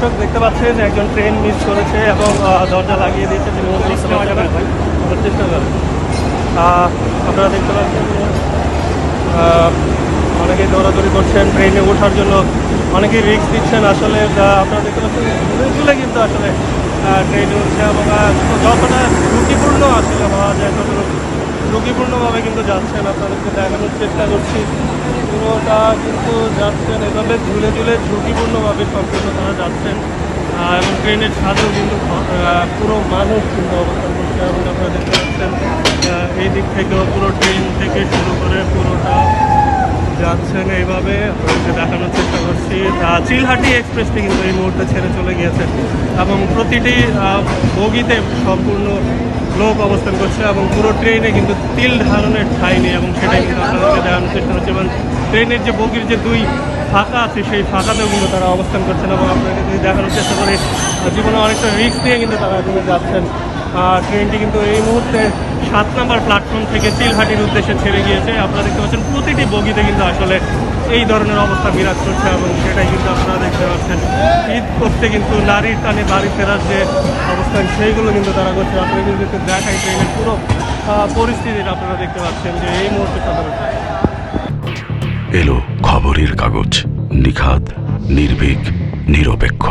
দর্শক দেখতে পাচ্ছেন একজন ট্রেন মিস করেছে এবং দরজা লাগিয়ে দিয়েছে। তিনি চেষ্টা করেন। আপনারা দেখতে পাচ্ছেন অনেকেই দৌড়াদৌড়ি করছেন ট্রেনে ওঠার জন্য, অনেকেই রিস্ক দিচ্ছেন। আসলে আপনারা দেখতে পাচ্ছেন ঘুরে কিন্তু আসলে ট্রেনে উঠছে এবং যতটা ঝুঁকিপূর্ণ আসলে হওয়া যায় ততটা ঝুঁকিপূর্ণভাবে কিন্তু যাচ্ছেন। আপনাদেরকে দেখানোর চেষ্টা করছি, পুরোটা কিন্তু যাচ্ছেন এভাবে ঝুলে ঝুলে ঝুঁকিপূর্ণভাবে সম্পূর্ণ তারা যাচ্ছেন। এবং ট্রেনের ছাদেও কিন্তু পুরো মানুষ কিন্তু অবস্থান করছে এবং আপনারা দেখতে পাচ্ছেন এই দিক থেকেও পুরো ট্রেন থেকে শুরু করে পুরোটা যাচ্ছেন এইভাবে। আপনাদেরকে দেখানোর চেষ্টা করছি। চিলহাটি এক্সপ্রেসটি কিন্তু এই মুহূর্তে ছেড়ে চলে গিয়েছে এবং প্রতিটি বগিতে সম্পূর্ণ লোক অবস্থান করছে এবং পুরো ট্রেনে কিন্তু তিল ধারণের ঠাঁই নেই এবং সেটাই কিন্তু আপনাদেরকে দেখানোর চেষ্টা করছে। এবং ট্রেনের যে বগির যে দুই ফাঁকা আছে সেই ফাঁকাতেও কিন্তু তারা অবস্থান করছেন এবং আপনাকে যদি দেখানোর চেষ্টা করে জীবনে অনেকটা রিস্ক নিয়ে কিন্তু তারা কিন্তু যাচ্ছেন। ট্রেনটি কিন্তু এই মুহূর্তে 7 নম্বর প্ল্যাটফর্ম থেকে চিলহাটির উদ্দেশ্যে ছেড়ে গিয়েছে। আপনারা দেখতে পাচ্ছেন প্রতিটি বগিতে কিন্তু আসলে এই ধরনের অবস্থা বিরাজ করছে এবং সেটাই কিন্তু আপনারা দেখতে পাচ্ছেন। ঈদ করতে কিন্তু নারীর টানে বাড়ি ফেরার যে অবস্থান সেইগুলো কিন্তু তারা করছে। আপনারা কিন্তু দেখাই ট্রেনের পুরো পরিস্থিতিটা আপনারা দেখতে পাচ্ছেন যে এই মুহূর্তে সাধারণত এলো খবরের কাগজ, নিখাত, নির্ভীক, নিরপেক্ষ।